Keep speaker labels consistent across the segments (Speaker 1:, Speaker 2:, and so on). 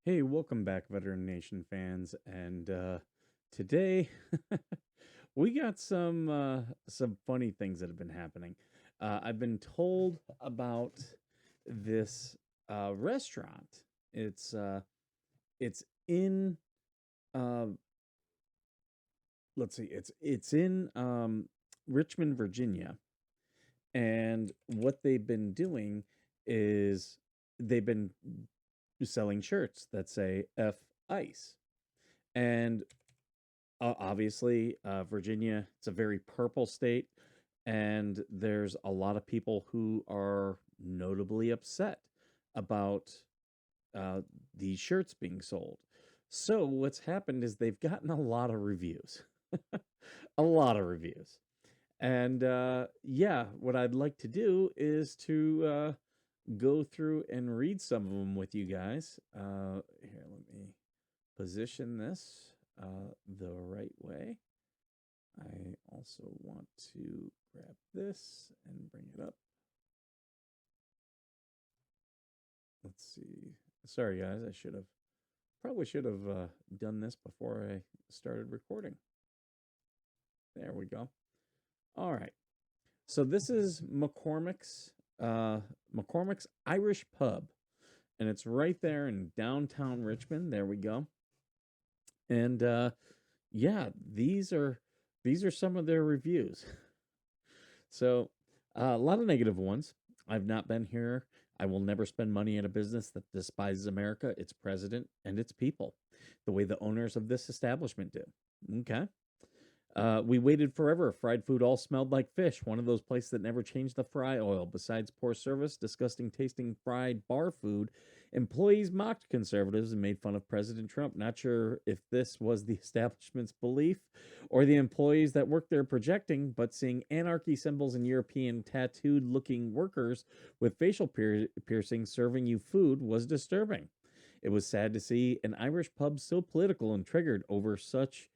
Speaker 1: Hey, welcome back, Veteran Nation fans. And today we got some funny things that have been happening. I've been told about this restaurant. It's in uh, let's see, it's in Richmond, Virginia, and what they've been doing is they've been selling shirts that say F Ice. And obviously, Virginia, it's a very purple state, and there's a lot of people who are notably upset about uh, these shirts being sold. So, what's happened is they've gotten a lot of reviews, a lot of reviews. And yeah, what I'd like to do is to go through and read some of them with you guys. Here, let me position this the right way. I also want to grab this and bring it up. Let's see. Sorry, guys. I probably should have done this before I started recording. There we go. All right. So this is McCormack's Irish Pub, and it's right there in downtown Richmond. There we go. And yeah, these are some of their reviews. So, a lot of negative ones. I've not been here. I will never spend money at a business that despises America, its president, and its people, the way the owners of this establishment do. Okay. We waited forever. Fried food all smelled like fish. One of those places that never changed the fry oil. Besides poor service, disgusting tasting fried bar food, employees mocked conservatives and made fun of President Trump. Not sure if this was the establishment's belief or the employees that worked there projecting, but seeing anarchy symbols and European tattooed looking workers with facial piercings serving you food was disturbing. It was sad to see an Irish pub so political and triggered over such.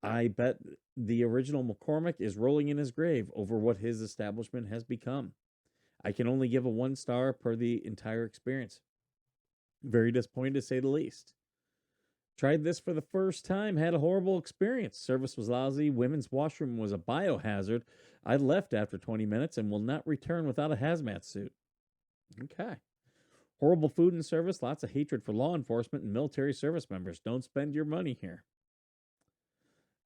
Speaker 1: I bet the original McCormack is rolling in his grave over what his establishment has become. I can only give a 1 star per the entire experience. Very disappointed to say the least. Tried this for the first time, had a horrible experience. Service was lousy, women's washroom was a biohazard. I left after 20 minutes and will not return without a hazmat suit. Okay. Horrible food and service, lots of hatred for law enforcement and military service members. Don't spend your money here.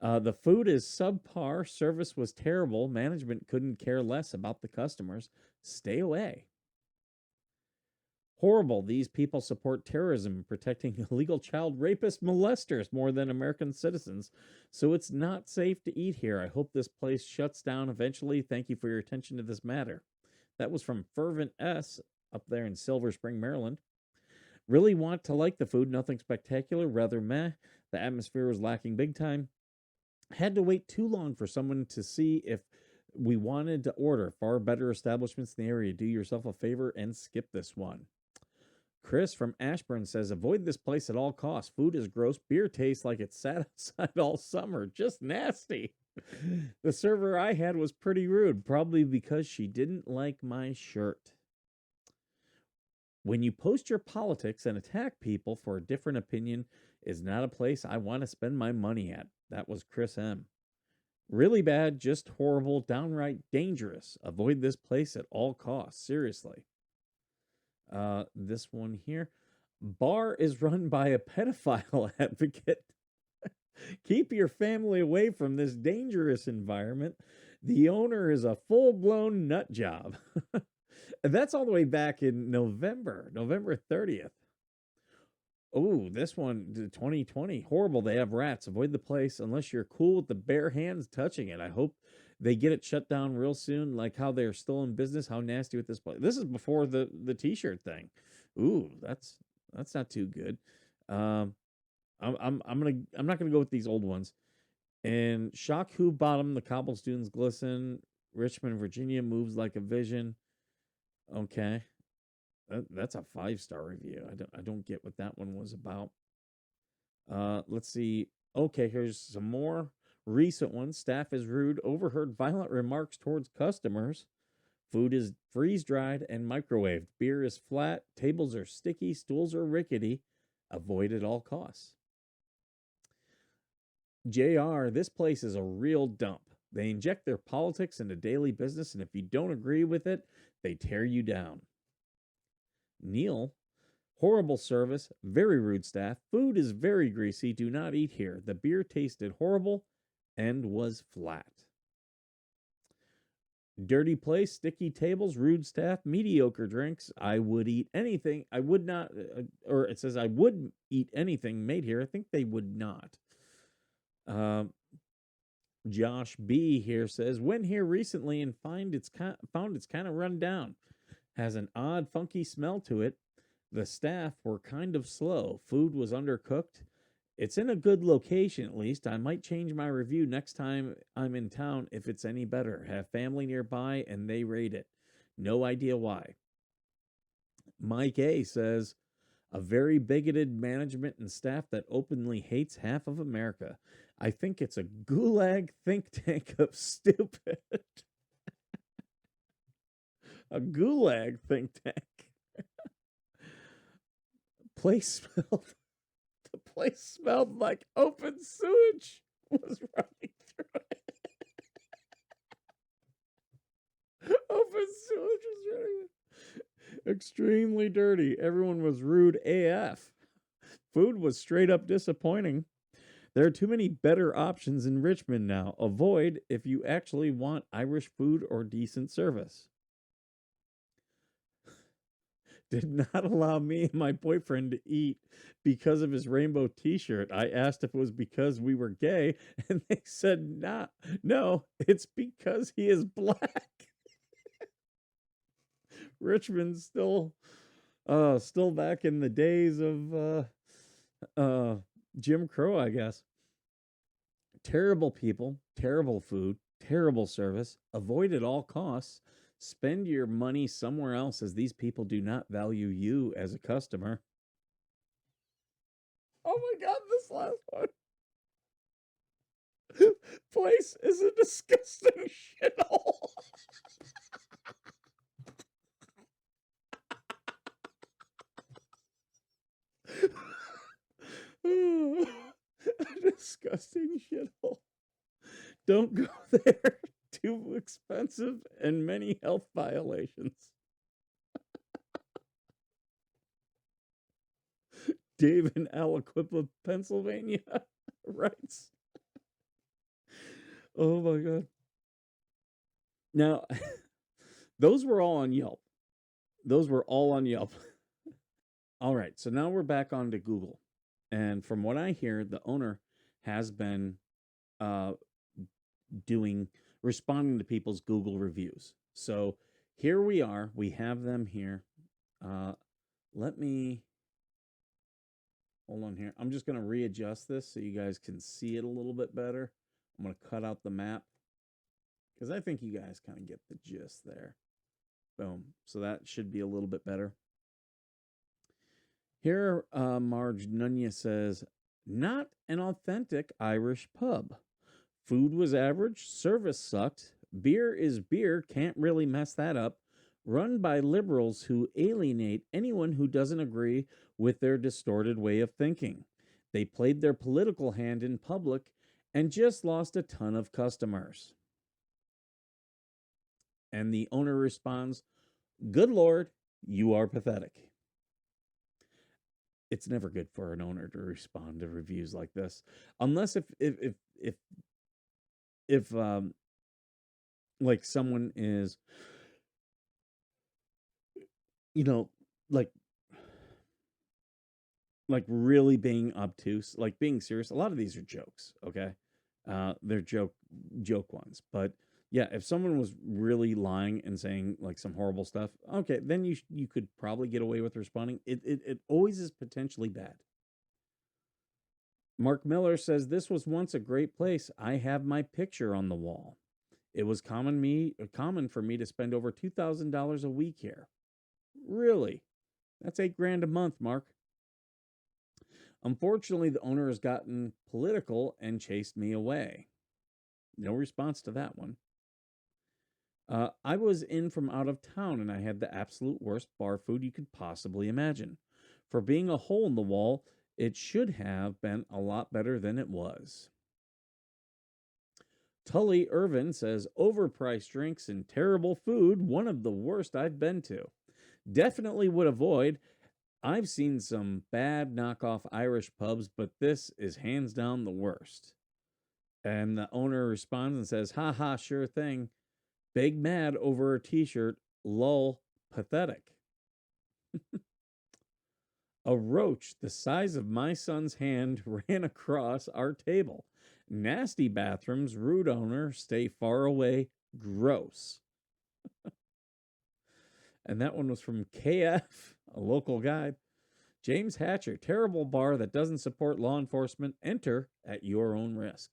Speaker 1: The food is subpar. Service was terrible. Management couldn't care less about the customers. Stay away. Horrible. These people support terrorism, protecting illegal child rapists, molesters more than American citizens. So it's not safe to eat here. I hope this place shuts down eventually. Thank you for your attention to this matter. That was from Fervent S up there in Silver Spring, Maryland. Really want to like the food. Nothing spectacular. Rather meh. The atmosphere was lacking big time. Had to wait too long for someone to see if we wanted to order. Far better establishments in the area. Do yourself a favor and skip this one. Chris from Ashburn says, avoid this place at all costs. Food is gross. Beer tastes like it sat outside all summer. Just nasty. The server I had was pretty rude, probably because she didn't like my shirt. When you post your politics and attack people for a different opinion is not a place I want to spend my money at. That was Chris M. Really bad, just horrible, downright dangerous. Avoid this place at all costs. Seriously. This one here. Bar is run by a pedophile advocate. Keep your family away from this dangerous environment. The owner is a full-blown nut job. And that's all the way back in November 30th. Oh, this one, 2020. Horrible. They have rats. Avoid the place unless you're cool with the bare hands touching it. I hope they get it shut down real soon, like how they're still in business. How nasty with this place. This is before the t-shirt thing. Ooh, that's not too good. I'm not gonna go with these old ones. And shock who bottom the cobblestones glisten. Richmond, Virginia moves like a vision. Okay. That's a 5-star review. I don't get what that one was about. Let's see. Okay, here's some more recent ones. Staff is rude, overheard violent remarks towards customers. Food is freeze-dried and microwaved. Beer is flat. Tables are sticky. Stools are rickety. Avoid at all costs. JR, this place is a real dump. They inject their politics into daily business, and if you don't agree with it, they tear you down. Neil, horrible service, very rude staff. Food is very greasy. Do not eat here. The beer tasted horrible and was flat. Dirty place, sticky tables, rude staff, mediocre drinks. I would eat anything. I would not, or it says I would eat anything made here. I think they would not. Josh B here says, went here recently and found it's kind of run down. Has an odd, funky smell to it. The staff were kind of slow. Food was undercooked. It's in a good location, at least. I might change my review next time I'm in town if it's any better. Have family nearby and they rate it. No idea why. Mike A says, a very bigoted management and staff that openly hates half of America. I think it's a gulag think tank of stupid. A gulag think tank. The place smelled like open sewage was running through it. Open sewage was running. Extremely dirty. Everyone was rude AF. Food was straight up disappointing. There are too many better options in Richmond now. Avoid if you actually want Irish food or decent service. Did not allow me and my boyfriend to eat because of his rainbow t-shirt. I asked if it was because we were gay, and they said, nah, no, it's because he is black. Richmond's still back in the days of Jim Crow, I guess. Terrible people, terrible food, terrible service. Avoid at all costs. Spend your money somewhere else, as these people do not value you as a customer. Oh my God, this last one. Place is a disgusting shithole. A disgusting shithole. Don't go there. Too expensive and many health violations. Dave in Aliquippa, Pennsylvania writes. Oh my God. Now, those were all on Yelp. All right, so now we're back onto Google. And from what I hear, the owner has been responding to people's Google reviews. So here we are. We have them here. Let me hold on here. I'm just going to readjust this so you guys can see it a little bit better. I'm going to cut out the map because I think you guys kind of get the gist there. Boom. So that should be a little bit better. Here, Marge Nunya says, not an authentic Irish pub. Food was average. Service sucked. Beer is beer. Can't really mess that up. Run by liberals who alienate anyone who doesn't agree with their distorted way of thinking. They played their political hand in public and just lost a ton of customers. And the owner responds, good Lord, you are pathetic. It's never good for an owner to respond to reviews like this, unless if like someone is, like really being obtuse, like being serious. A lot of these are jokes, okay? They're joke ones. But yeah, if someone was really lying and saying like some horrible stuff, okay, then you could probably get away with responding. It always is potentially bad. Mark Miller says, this was once a great place. I have my picture on the wall. It was common for me to spend over $2,000 a week here. Really? That's $8,000 a month, Mark. Unfortunately, the owner has gotten political and chased me away. No response to that one. I was in from out of town and I had the absolute worst bar food you could possibly imagine. For being a hole in the wall, it should have been a lot better than it was. Tully Irvin says overpriced drinks and terrible food, one of the worst I've been to. Definitely would avoid. I've seen some bad knockoff Irish pubs, but this is hands down the worst. And the owner responds and says, ha ha, sure thing. Big mad over a t-shirt, lol, pathetic. A roach the size of my son's hand ran across our table. Nasty bathrooms, rude owner, stay far away, gross. And that one was from KF, a local guide. James Hatcher, terrible bar that doesn't support law enforcement. Enter at your own risk.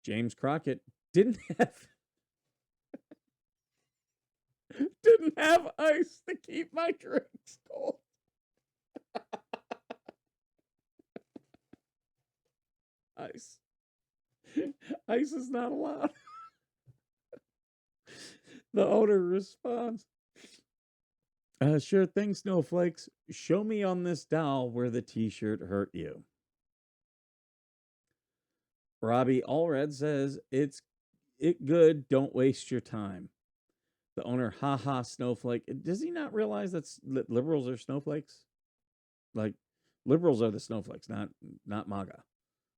Speaker 1: James Crockett didn't have ice to keep my drinks cold. Ice. Ice is not allowed. The owner responds, sure thing, snowflakes. Show me on this doll where the t-shirt hurt you. Robbie Allred says, it good, don't waste your time. The owner, haha, snowflake. Does he not realize that liberals are snowflakes? Like, liberals are the snowflakes, not MAGA.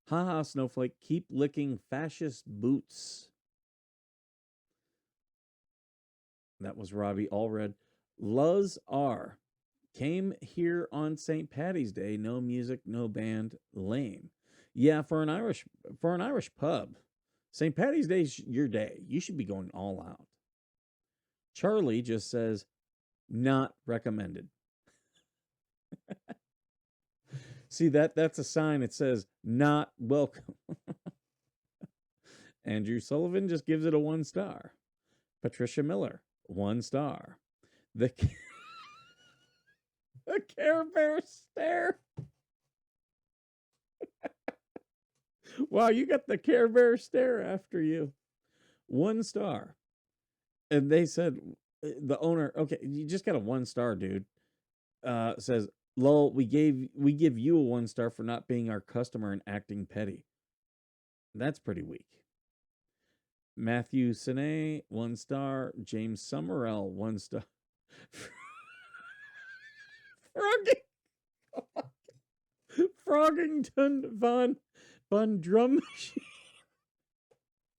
Speaker 1: Haha, snowflake, keep licking fascist boots. That was Robbie Allred. Luz R. Came here on St. Patty's Day. No music, no band. Lame. Yeah, for an Irish pub, St. Patty's Day's your day. You should be going all out. Charlie just says, not recommended. See, that's a sign. It says, not welcome. Andrew Sullivan just gives it a 1 star. Patricia Miller, 1 star. The Care Bear stare. Wow, you got the Care Bear stare after you. 1 star. And they said, the owner, okay, you just got a 1 star, dude. Says, lol, we give you a 1 star for not being our customer and acting petty. That's pretty weak. Matthew Sine, 1 star. James Summerell, 1 star. Froggington Von Drum Machine.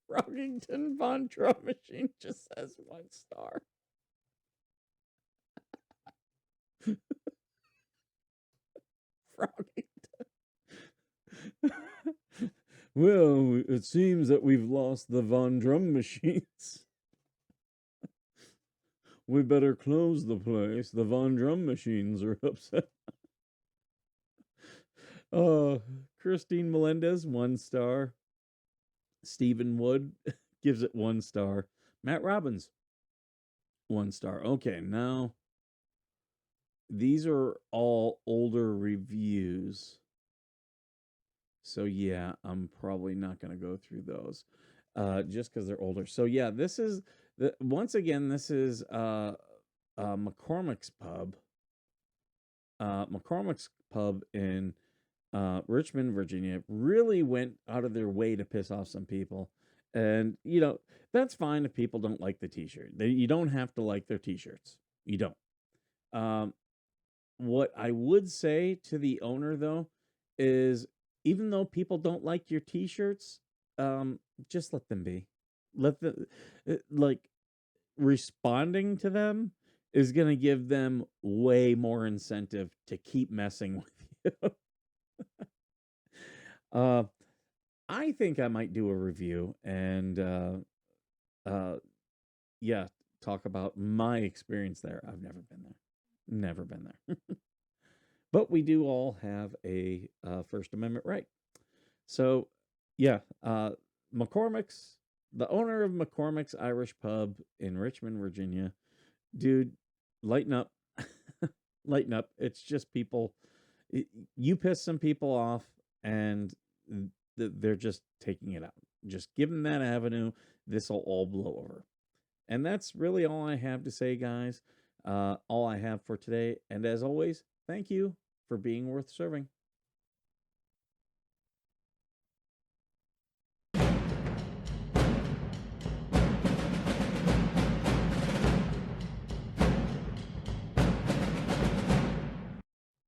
Speaker 1: Froggington Von Drum Machine just says 1 star. Froggington. Well, it seems that we've lost the Von Drum Machines. We better close the place. The Von Drum Machines are upset. Christine Melendez, 1 star. Stephen Wood gives it 1 star. Matt Robbins, 1 star. Okay, now these are all older reviews. So yeah, I'm probably not going to go through those just because they're older. So yeah, this is once again, this is McCormack's Pub. McCormack's Pub in Richmond, Virginia, really went out of their way to piss off some people. And, you know, that's fine if people don't like the t-shirt. You don't have to like their t-shirts. You don't. What I would say to the owner, though, is even though people don't like your t-shirts, just let them be. Let the like responding to them is going to give them way more incentive to keep messing with you. I think I might do a review and yeah, talk about my experience there. I've never been there. Never been there. But we do all have a First Amendment right. So, yeah, McCormack's, the owner of McCormack's Irish Pub in Richmond, Virginia, dude, lighten up. Lighten up. It's just people. You piss some people off, and they're just taking it out. Just give them that avenue. This will all blow over. And that's really all I have to say, guys. All I have for today. And as always, thank you for being worth serving.